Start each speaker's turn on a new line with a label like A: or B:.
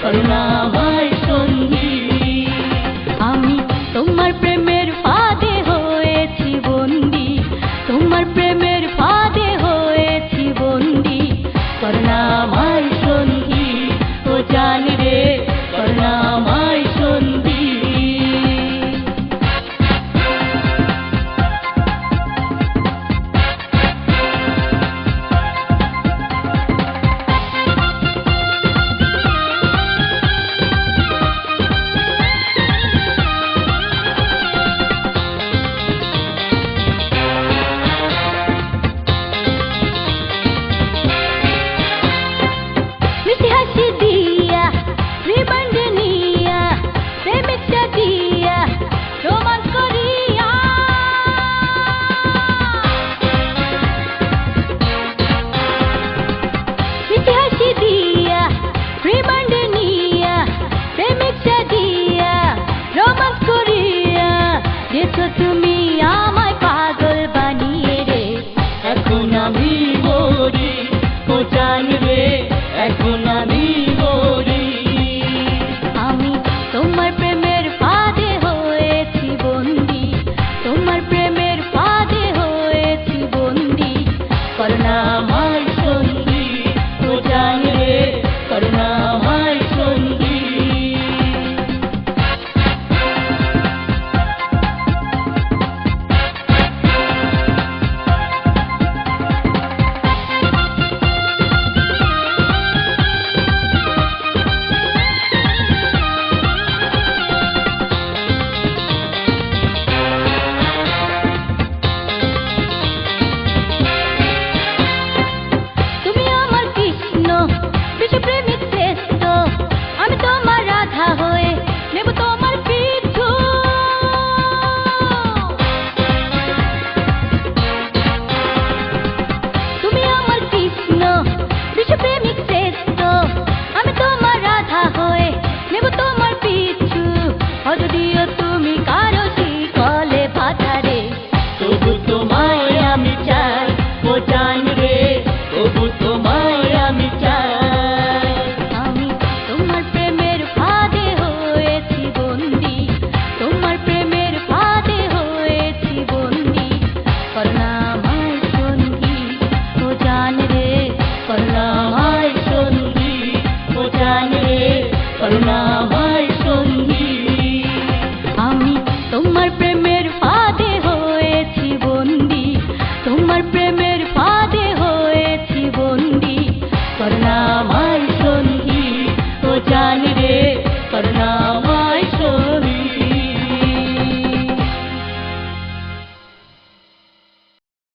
A: Corona আমায় সঙ্গী। আমি তোমার প্রেমের ফাঁদে হয়েছি বন্দি, তোমার প্রেমের ফাঁদে হয়েছি বন্দি, করোনা আমায় সঙ্গী। ও জান রে করোনা আমায় সঙ্গী। তুমি আমায় পাগল বানিয়ে রে, এখন আমি মরি। ও জান রে এখন আমি মরি। আমি তোমার প্রেমের ফাঁদে হয়েছি বন্দি, তোমার প্রেমের ফাঁদে হয়েছি বন্দি, করোনা